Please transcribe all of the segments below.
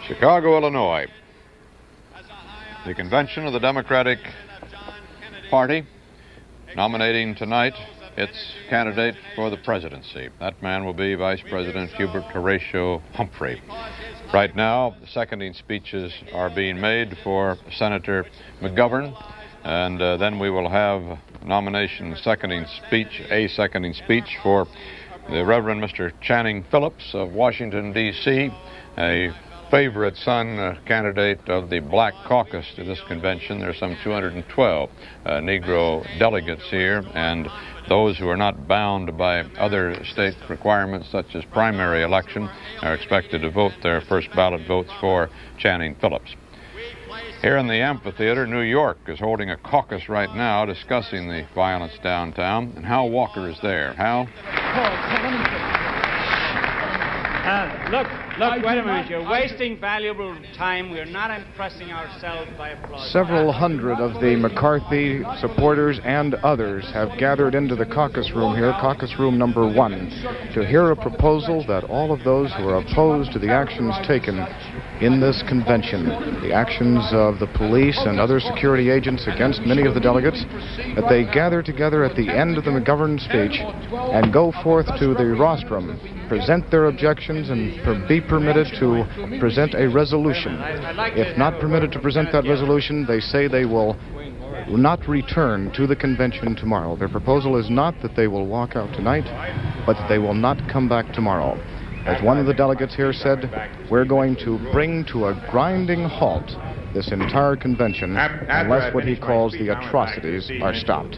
Chicago, Illinois. The convention of the Democratic Party nominating tonight its candidate for the presidency. That man will be Vice President Hubert Horatio Humphrey. Right now, the seconding speeches are being made for Senator McGovern, and then we will have a seconding speech for the Reverend Mr. Channing Phillips of Washington, D.C., a favorite son candidate of the Black Caucus to this convention. There are some 212 Negro delegates here, and those who are not bound by other state requirements, such as primary election, are expected to vote their first ballot votes for Channing Phillips. Here in the amphitheater, New York is holding a caucus right now discussing the violence downtown, and Hal Walker is there. Hal? Look, wait a minute. You're wasting valuable time. We're not impressing ourselves by applause. Several hundred of the McCarthy supporters and others have gathered into the caucus room here, caucus room number 1, to hear a proposal that all of those who are opposed to the actions taken in this convention, the actions of the police and other security agents against many of the delegates, that they gather together at the end of the McGovern speech and go forth to the rostrum, present their objections, and be permitted to present a resolution. If not permitted to present that resolution, they say they will not return to the convention tomorrow. Their proposal is not that they will walk out tonight, but that they will not come back tomorrow. As one of the delegates here said, we're going to bring to a grinding halt this entire convention unless what he calls the atrocities are stopped.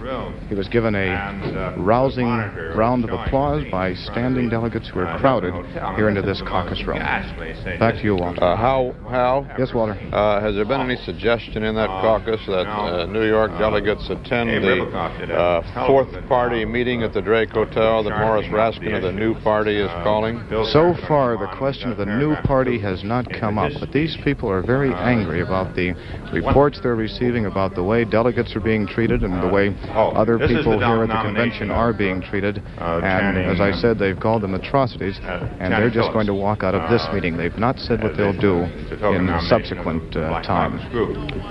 He was given a rousing round of applause by standing delegates who are crowded here into this caucus room. Back to you, Walter. Hal? Yes, Walter? Has there been any suggestion in that caucus that New York delegates attend the fourth party meeting at the Drake Hotel that Morris Raskin of the New Party is calling? So far, the question of the New Party has not come up, but these people are very angry about the reports they're receiving about the way delegates are being treated and the way other people here at the convention are being treated. And as I said, they've called them atrocities, and they're just going to walk out of this meeting. They've not said what they'll do in subsequent time.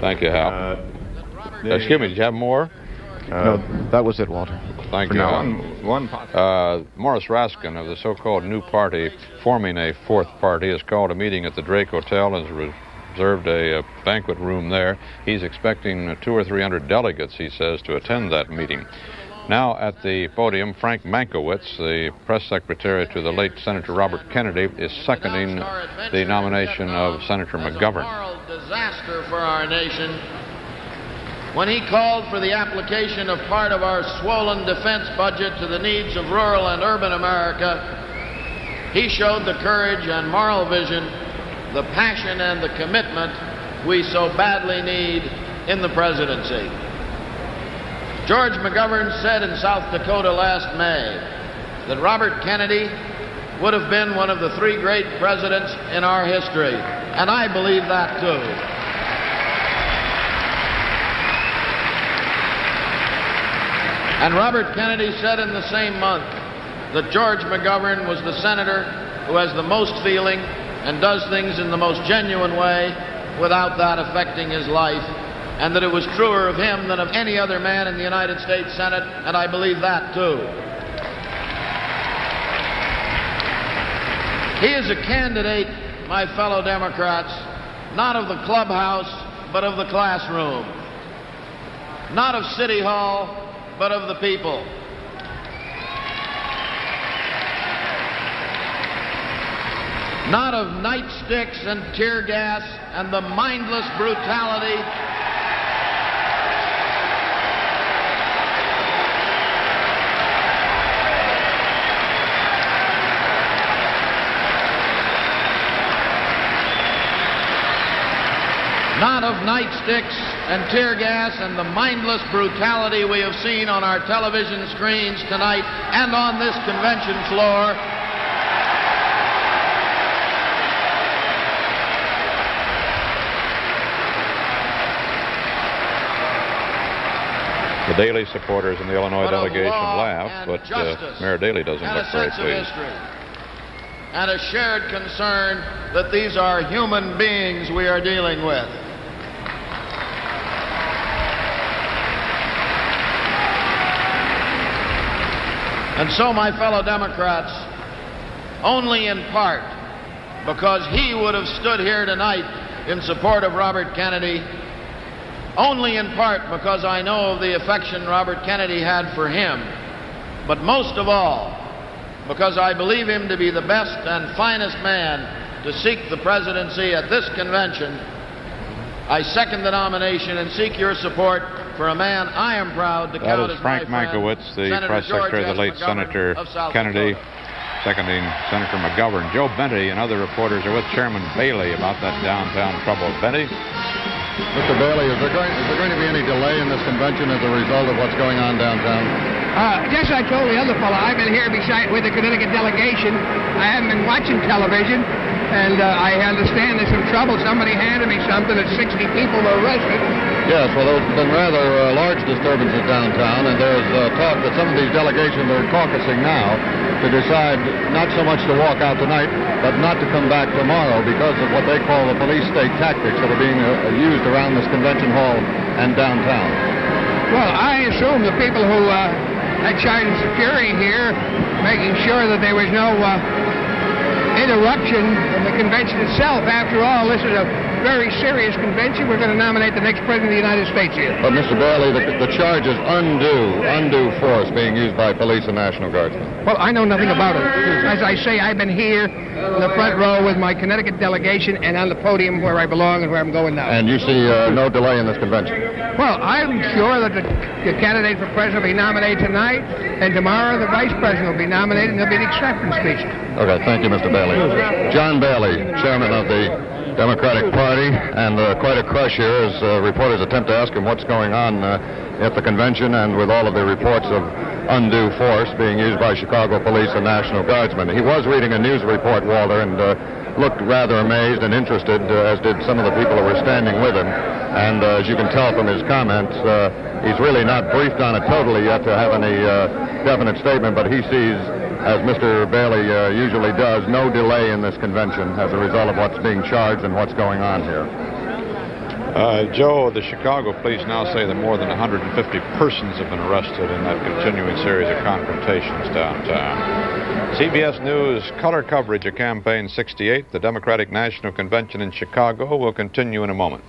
Thank you, Hal. Excuse me, did you have more? No, that was it, Walter. Thank you. Morris Raskin of the so-called New Party, forming a fourth party, has called a meeting at the Drake Hotel and has reserved a banquet room there. He's expecting 200 or 300 delegates, he says, to attend that meeting. Now at the podium, Frank Mankiewicz, the press secretary to the late Senator Robert Kennedy, is seconding the nomination of Senator McGovern. Moral disaster for our nation when he called for the application of part of our swollen defense budget to the needs of rural and urban America. He showed the courage and moral vision, the passion and the commitment we so badly need in the presidency. George McGovern said in South Dakota last May that Robert Kennedy would have been one of the 3 great presidents in our history, and I believe that too. And Robert Kennedy said in the same month that George McGovern was the senator who has the most feeling and does things in the most genuine way without that affecting his life, and that it was truer of him than of any other man in the United States Senate, and I believe that too. He is a candidate, my fellow Democrats, not of the clubhouse, but of the classroom. Not of City Hall, but of the people. Not of nightsticks and tear gas and the mindless brutality and tear gas and the mindless brutality we have seen on our television screens tonight and on this convention floor. The Daley supporters in the Illinois delegation laugh, but Mayor Daley doesn't look very pleased. and a shared concern that these are human beings we are dealing with. And so, my fellow Democrats, only in part because he would have stood here tonight in support of Robert Kennedy, only in part because I know of the affection Robert Kennedy had for him, but most of all because I believe him to be the best and finest man to seek the presidency at this convention, I second the nomination and seek your support for a man I am proud to count as Frank my friend, Mankiewicz, the Senator press secretary of the late George S. Senator McGovern of South Kennedy, Dakota. seconding Senator McGovern. Joe Benty and other reporters are with Chairman Bailey about that downtown trouble. Benty? Mr. Bailey, is there going to be any delay in this convention as a result of what's going on downtown? Just I told the other fellow, I've been here beside with the Connecticut delegation. I haven't been watching television, and I understand there's some trouble. Somebody handed me something that 60 people were arrested. Yes, well, there's been rather large disturbances downtown, and there's talk that some of these delegations are caucusing now to decide not so much to walk out tonight, but not to come back tomorrow because of what they call the police state tactics that are being used around this convention hall and downtown. Well, I assume the people who had charge of security here, making sure that there was no interruption of the convention itself. After all, this is a very serious convention. We're going to nominate the next president of the United States here. But, Mr. Bailey, the charge is undue force being used by police and National Guardsmen. Well, I know nothing about it. As I say, I've been here in the front row with my Connecticut delegation and on the podium where I belong and where I'm going now. And you see no delay in this convention? Well, I'm sure that the candidate for president will be nominated tonight, and tomorrow the vice president will be nominated, and there'll be an acceptance speech. Okay, thank you, Mr. Bailey. John Bailey, chairman of the Democratic Party, and quite a crush here as reporters attempt to ask him what's going on at the convention and with all of the reports of undue force being used by Chicago police and National Guardsmen. He was reading a news report, Walter, and looked rather amazed and interested, as did some of the people who were standing with him. And as you can tell from his comments, he's really not briefed on it totally yet to have any definite statement, but he sees, as Mr. Bailey usually does, no delay in this convention as a result of what's being charged and what's going on here. Joe, the Chicago police now say that more than 150 persons have been arrested in that continuing series of confrontations downtown. CBS News color coverage of Campaign 68, the Democratic National Convention in Chicago, will continue in a moment.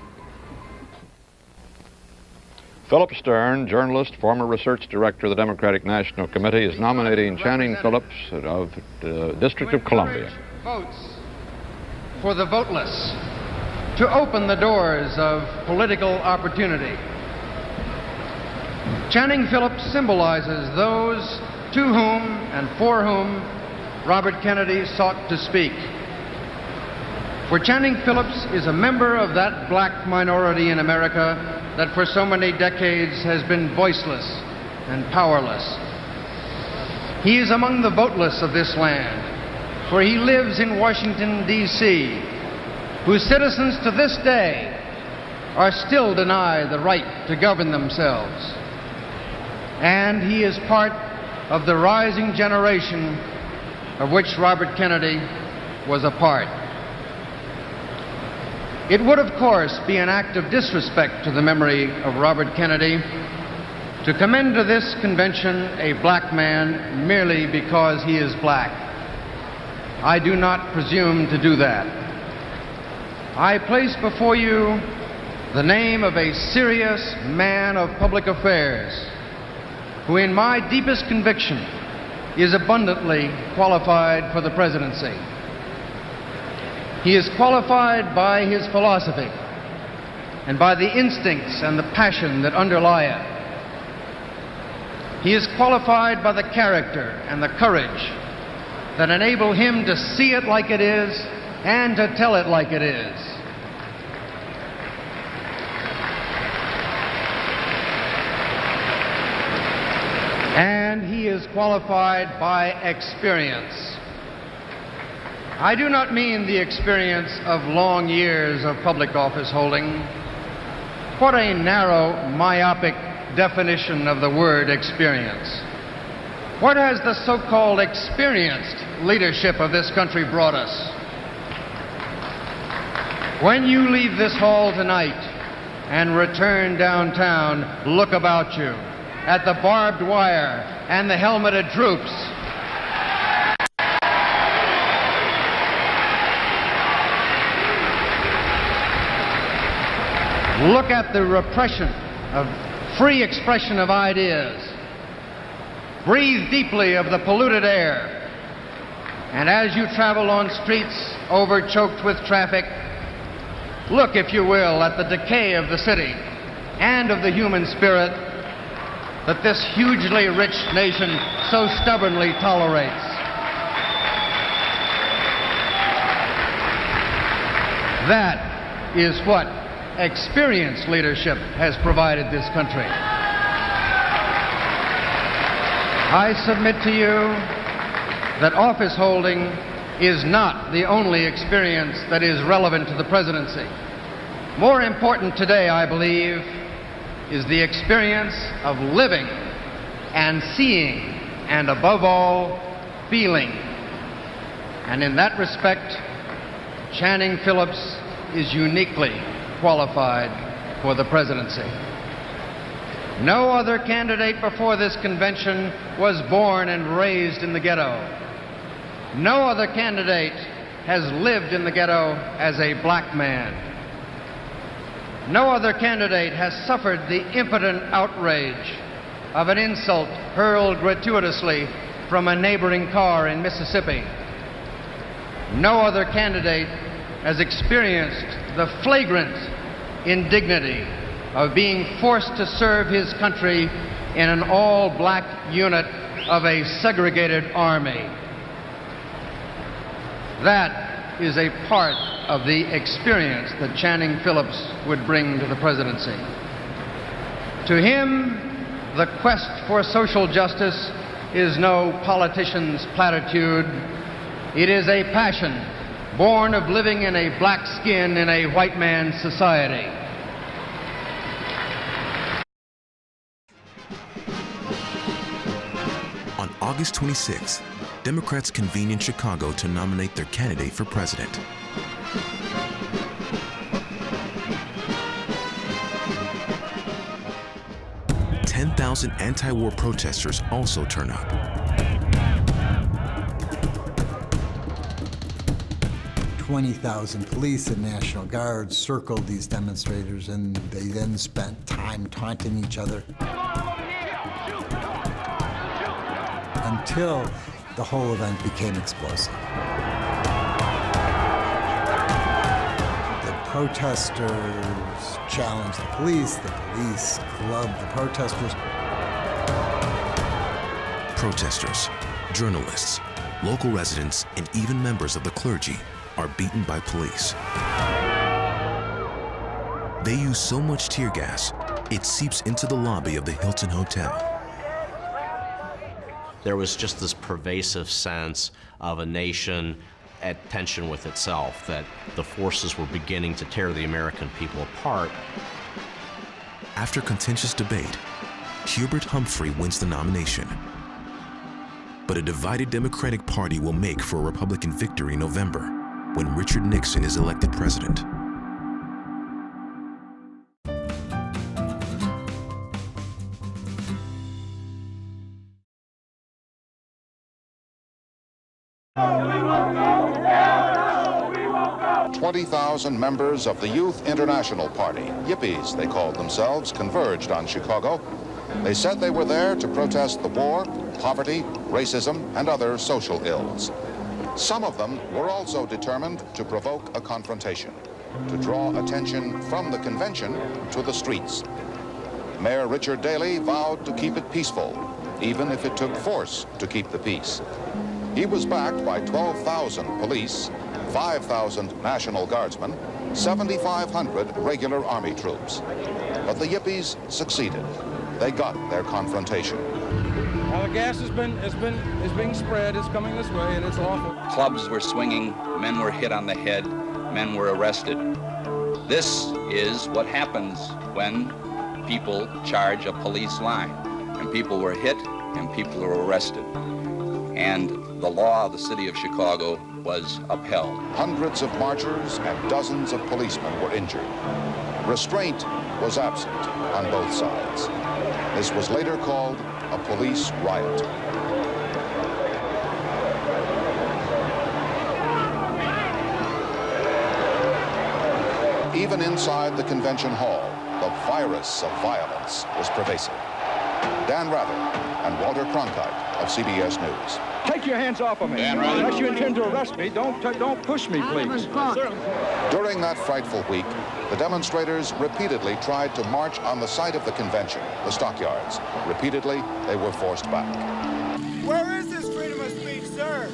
Philip Stern, journalist, former research director of the Democratic National Committee, is nominating Channing Phillips of the District of Columbia. Votes for the voteless to open the doors of political opportunity. Channing Phillips symbolizes those to whom and for whom Robert Kennedy sought to speak. For Channing Phillips is a member of that black minority in America that for so many decades has been voiceless and powerless. He is among the voteless of this land, for he lives in Washington, D.C., whose citizens to this day are still denied the right to govern themselves. And he is part of the rising generation of which Robert Kennedy was a part. It would, of course, be an act of disrespect to the memory of Robert Kennedy to commend to this convention a black man merely because he is black. I do not presume to do that. I place before you the name of a serious man of public affairs who, in my deepest conviction, is abundantly qualified for the presidency. He is qualified by his philosophy and by the instincts and the passion that underlie it. He is qualified by the character and the courage that enable him to see it like it is and to tell it like it is. And he is qualified by experience. I do not mean the experience of long years of public office holding. What a narrow, myopic definition of the word experience. What has the so-called experienced leadership of this country brought us? When you leave this hall tonight and return downtown, look about you at the barbed wire and the helmeted troops. Look at the repression of free expression of ideas. Breathe deeply of the polluted air. And as you travel on streets overchoked with traffic, look, if you will, at the decay of the city and of the human spirit that this hugely rich nation so stubbornly tolerates. That is what experienced leadership has provided this country. I submit to you that office holding is not the only experience that is relevant to the presidency. More important today, I believe, is the experience of living and seeing, and above all, feeling. And in that respect, Channing Phillips is uniquely qualified for the presidency. No other candidate before this convention was born and raised in the ghetto. No other candidate has lived in the ghetto as a black man. No other candidate has suffered the impotent outrage of an insult hurled gratuitously from a neighboring car in Mississippi. No other candidate has experienced the flagrant indignity of being forced to serve his country in an all-black unit of a segregated army. That is a part of the experience that Channing Phillips would bring to the presidency. To him, the quest for social justice is no politician's platitude. It is a passion born of living in a black skin in a white man's society. On August 26th, Democrats convene in Chicago to nominate their candidate for president. "10,000 anti-war protesters also turn up. "20,000 police and National Guards circled these demonstrators, and they then spent time taunting each other until the whole event became explosive. The protesters challenged the police clubbed the protesters. Protesters, journalists, local residents, and even members of the clergy are beaten by police. They use so much tear gas, it seeps into the lobby of the Hilton Hotel. There was just this pervasive sense of a nation at tension with itself, that the forces were beginning to tear the American people apart. After contentious debate, Hubert Humphrey wins the nomination. But a divided Democratic Party will make for a Republican victory in November, when Richard Nixon is elected president. "20,000 members of the Youth International Party, Yippies they called themselves, converged on Chicago. They said they were there to protest the war, poverty, racism, and other social ills. Some of them were also determined to provoke a confrontation, to draw attention from the convention to the streets. Mayor Richard Daley vowed to keep it peaceful, even if it took force to keep the peace. He was backed by 12,000 police, 5,000 National Guardsmen, 7,500 regular Army troops. But the Yippies succeeded. They got their confrontation. Now the gas is being spread. It's coming this way, and it's awful. Clubs were swinging. Men were hit on the head. Men were arrested. This is what happens when people charge a police line. And people were hit, and people were arrested. And the law of the city of Chicago was upheld. Hundreds of marchers and dozens of policemen were injured. Restraint was absent on both sides. This was later called a police riot. Even inside the convention hall, the virus of violence was pervasive. Dan Rather and Walter Cronkite of CBS News. Take your hands off of me. Unless you intend to arrest me, don't push me, please. During that frightful week, the demonstrators repeatedly tried to march on the site of the convention, the stockyards. Repeatedly, they were forced back. Where is this freedom of speech, sir?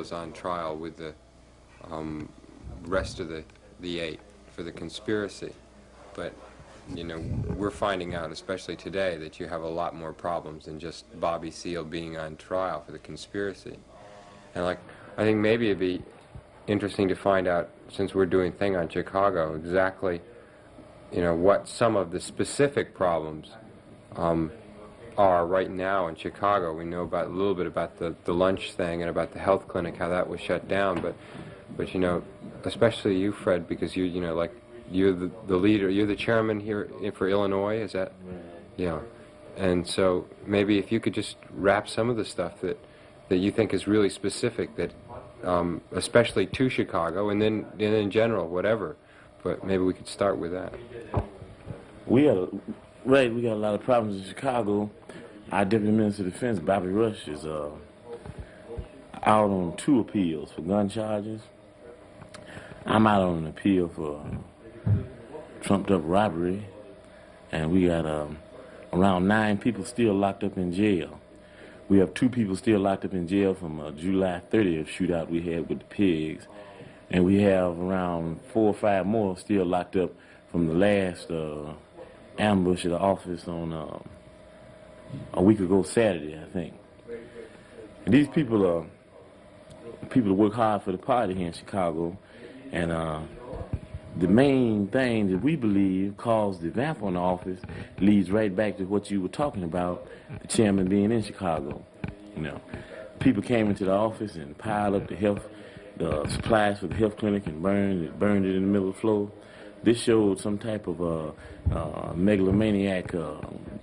is on trial with the rest of the 8 for the conspiracy. But, you know, we're finding out, especially today, that you have a lot more problems than just Bobby Seale being on trial for the conspiracy. And, like, I think maybe it'd be interesting to find out, since we're doing thing on Chicago, exactly, you know, what some of the specific problems are right now in Chicago. We know about a little bit about the lunch thing and about the health clinic, how that was shut down, but you know, especially you, Fred, because you know, like, you're the leader, you're the chairman here for Illinois, is that? Yeah. And so maybe if you could just wrap some of the stuff that you think is really specific, that especially to Chicago, and then in general, whatever. But maybe we could start with that. We got a lot of problems in Chicago. Our Deputy Minister of Defense, Bobby Rush, is out on 2 appeals for gun charges. I'm out on an appeal for trumped-up robbery, and we got around 9 people still locked up in jail. We have 2 people still locked up in jail from a July 30th shootout we had with the pigs, and we have around 4 or 5 more still locked up from the last ambush at the office on a week ago Saturday, I think. And these people are people that work hard for the party here in Chicago, and the main thing that we believe caused the vamp on the office leads right back to what you were talking about, the chairman being in Chicago. You know, people came into the office and piled up the supplies for the health clinic and burned it in the middle of the floor. This showed some type of megalomaniac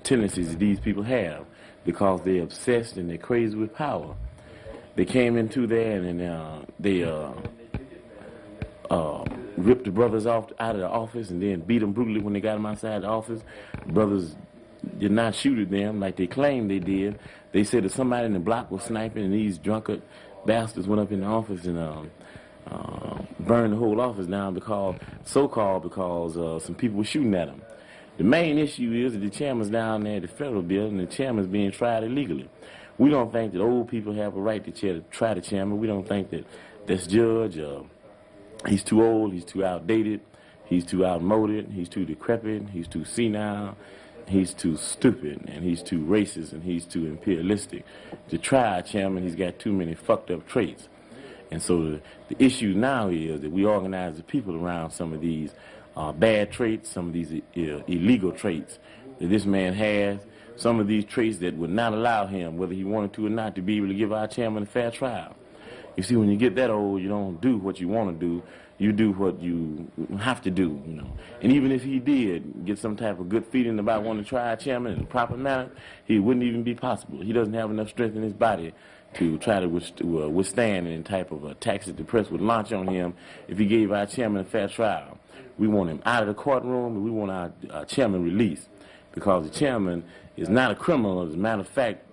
tendencies that these people have, because they're obsessed and they're crazy with power. They came into there and they ripped the brothers out of the office and then beat them brutally when they got them outside the office. The brothers did not shoot at them like they claimed they did. They said that somebody in the block was sniping, and these drunkard bastards went up in the office and burned the whole office down because some people were shooting at them. The main issue is that the chairman's down there at the federal building, and the chairman's being tried illegally. We don't think that old people have a right to try the chairman. We don't think that this judge, he's too old, he's too outdated, he's too outmoded, he's too decrepit, he's too senile, he's too stupid, and he's too racist, and he's too imperialistic to try a chairman. He's got too many fucked up traits. And so the issue now is that we organize the people around some of these bad traits, some of these illegal traits that this man has, some of these traits that would not allow him, whether he wanted to or not, to be able to give our chairman a fair trial. You see, when you get that old, you don't do what you want to do. You do what you have to do, you know. And even if he did get some type of good feeling about wanting to try a chairman in a proper manner, he wouldn't even be possible. He doesn't have enough strength in his body to try to withstand any type of attacks that the press would launch on him if he gave our chairman a fair trial. We want him out of the courtroom, and we want our chairman released, because the chairman is not a criminal. As a matter of fact,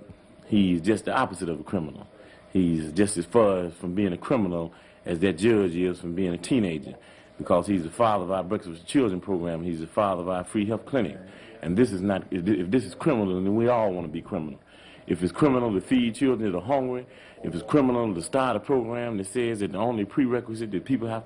he's just the opposite of a criminal. He's just as far from being a criminal as that judge is from being a teenager, because he's the father of our Breakfast with Children program. He's the father of our free health clinic. And this is not, if this is criminal, then we all want to be criminal. If it's criminal to feed children that are hungry, if it's criminal to start a program that says that the only prerequisite that people have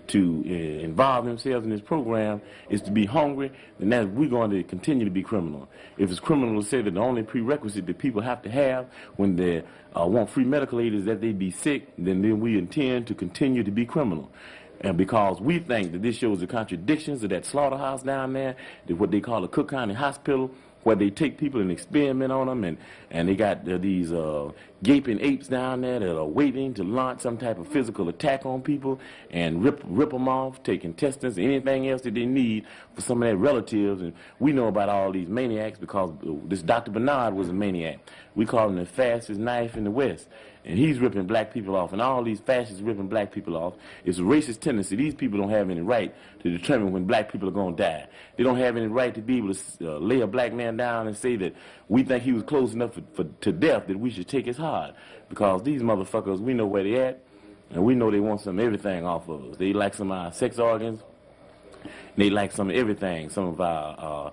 to involve themselves in this program is to be hungry, then we're going to continue to be criminal. If it's criminal to say that the only prerequisite that people have when they want free medical aid is that they be sick, then we intend to continue to be criminal. And because we think that this shows the contradictions of that slaughterhouse down there, what they call the Cook County Hospital, where they take people and experiment on them, and they got these gaping apes down there that are waiting to launch some type of physical attack on people and rip them off, take intestines, anything else that they need for some of their relatives. And we know about all these maniacs because this Dr. Bernard was a maniac. We call him the fastest knife in the West. And he's ripping black people off, and all these fascists ripping black people off. It's a racist tendency. These people don't have any right to determine when black people are going to die. They don't have any right to be able to lay a black man down and say that we think he was close enough to death that we should take his heart. Because these motherfuckers, we know where they at, and we know they want some of everything off of us. They like some of our sex organs, and they like some of everything, some of our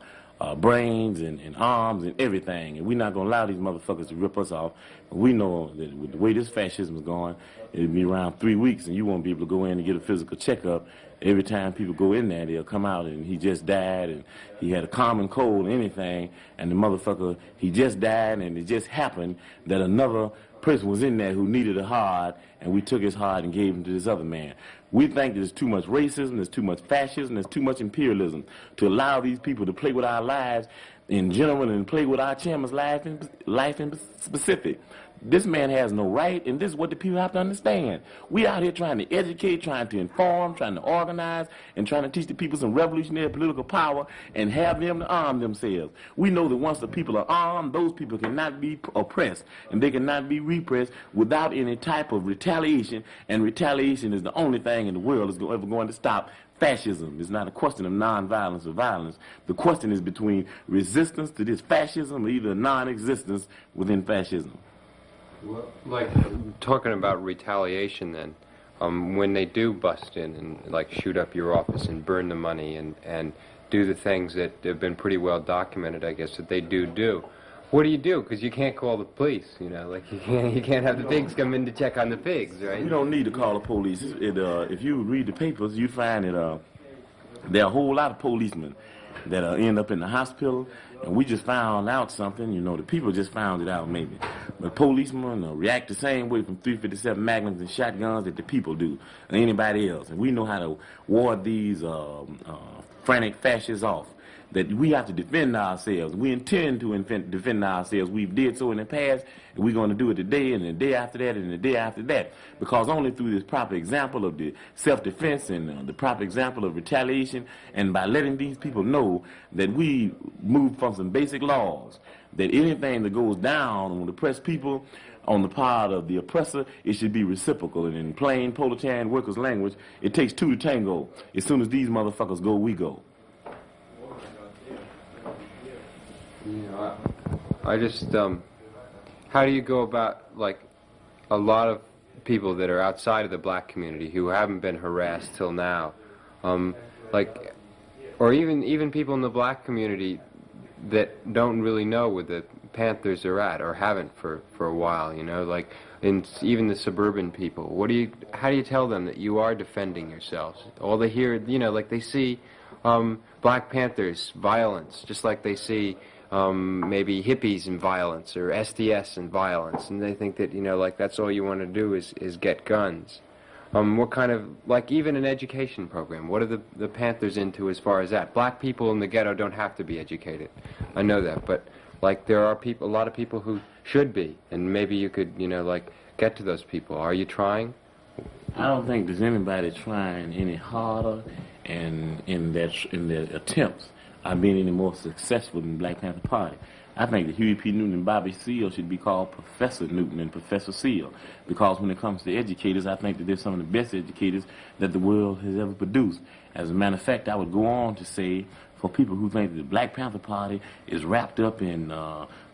brains and arms and everything. And we're not going to allow these motherfuckers to rip us off. We know that with the way this fascism is going, it'll be around 3 weeks and you won't be able to go in and get a physical checkup. Every time people go in there, they'll come out and he just died and he had a common cold or anything, and the motherfucker, he just died, and it just happened that another person was in there who needed a heart, and we took his heart and gave him to this other man. We think there's too much racism, there's too much fascism, there's too much imperialism to allow these people to play with our lives in general and play with our chairman's life in specific. This man has no right, and this is what the people have to understand. We out here trying to educate, trying to inform, trying to organize, and trying to teach the people some revolutionary political power and have them to arm themselves. We know that once the people are armed, those people cannot be oppressed, and they cannot be repressed without any type of retaliation, and retaliation is the only thing in the world that's ever going to stop fascism. It's not a question of nonviolence or violence. The question is between resistance to this fascism or either non-existence within fascism. Well, like, talking about retaliation then, when they do bust in and, like, shoot up your office and burn the money and do the things that have been pretty well documented, I guess, that they do, what do you do? Because you can't call the police, you know, like, you can't have the pigs come in to check on the pigs, right? You don't need to call the police. If you read the papers, you find that there are a whole lot of policemen that end up in the hospital, and we just found out something, you know, the people just found it out maybe. But policemen react the same way from .357 Magnums and shotguns that the people do, or anybody else. And we know how to ward these frantic fascists off. That we have to defend ourselves. We intend to defend ourselves. We've did so in the past, and we're going to do it today, and the day after that, and the day after that. Because only through this proper example of the self-defense and the proper example of retaliation, and by letting these people know that we move from some basic laws, that anything that goes down on the oppressed people, on the part of the oppressor, it should be reciprocal. And in plain proletarian workers' language, it takes two to tango. As soon as these motherfuckers go, we go. You know, I just, how do you go about, like, a lot of people that are outside of the black community who haven't been harassed till now, like, or even people in the black community that don't really know where the Panthers are at or haven't for a while, you know, like, even the suburban people. How do you tell them that you are defending yourselves? All they hear, you know, like they see Black Panthers, violence, just like they see maybe hippies and violence or SDS and violence, and they think that, you know, like that's all you want to do is get guns. What kind of, like, even an education program, what are the Panthers into as far as that? Black people in the ghetto don't have to be educated. I know that, but like there are people, a lot of people who should be, and maybe you could, you know, like get to those people. Are you trying? I don't think there's anybody trying any harder and in their attempts are being any more successful than the Black Panther Party. I think that Huey P. Newton and Bobby Seale should be called Professor Newton and Professor Seale, because when it comes to educators, I think that they're some of the best educators that the world has ever produced. As a matter of fact, I would go on to say, for people who think that the Black Panther Party is wrapped up in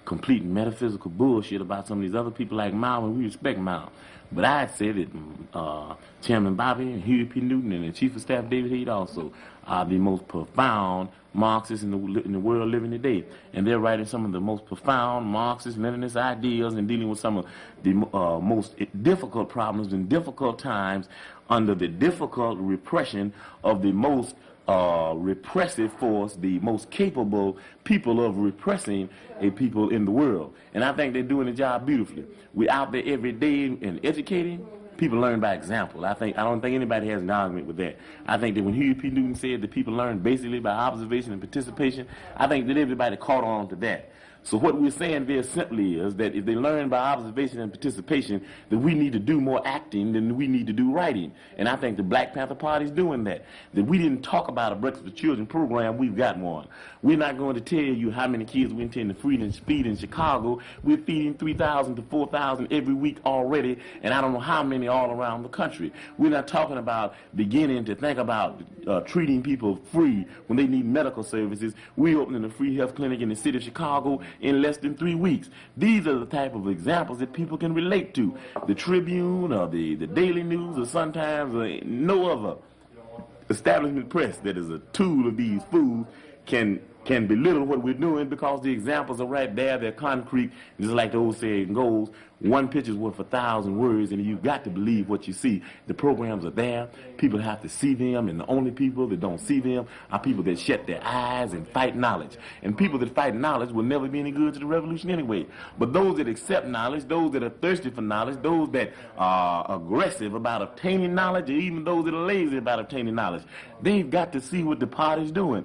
complete metaphysical bullshit about some of these other people like Mao, and we respect Mao. But I'd say that Chairman Bobby and Huey P. Newton and the Chief of Staff David Haight also are the most profound Marxists in the world living today. And they're writing some of the most profound Marxist, Leninist ideas and dealing with some of the most difficult problems in difficult times under the difficult repression of the most repressive force, the most capable people of repressing a people in the world. And I think they're doing the job beautifully. We're out there every day and educating. People learn by example. I don't think anybody has an argument with that. I think that when Huey P. Newton said that people learn basically by observation and participation, I think that everybody caught on to that. So what we're saying very simply is that if they learn by observation and participation, that we need to do more acting than we need to do writing. And I think the Black Panther Party is doing that. That we didn't talk about a Breakfast for Children program, we've got one. We're not going to tell you how many kids we intend to feed in Chicago. We're feeding 3,000 to 4,000 every week already, and I don't know how many all around the country. We're not talking about beginning to think about treating people free when they need medical services. We're opening a free health clinic in the city of Chicago in less than 3 weeks. These are the type of examples that people can relate to. The Tribune or the Daily News or sometimes no other establishment press that is a tool of these fools can can belittle what we're doing because the examples are right there. They're concrete. Just like the old saying goes, one picture's worth 1,000 words, and you've got to believe what you see. The programs are there. People have to see them, and the only people that don't see them are people that shut their eyes and fight knowledge. And people that fight knowledge will never be any good to the revolution anyway. But those that accept knowledge, those that are thirsty for knowledge, those that are aggressive about obtaining knowledge, or even those that are lazy about obtaining knowledge, they've got to see what the party's doing.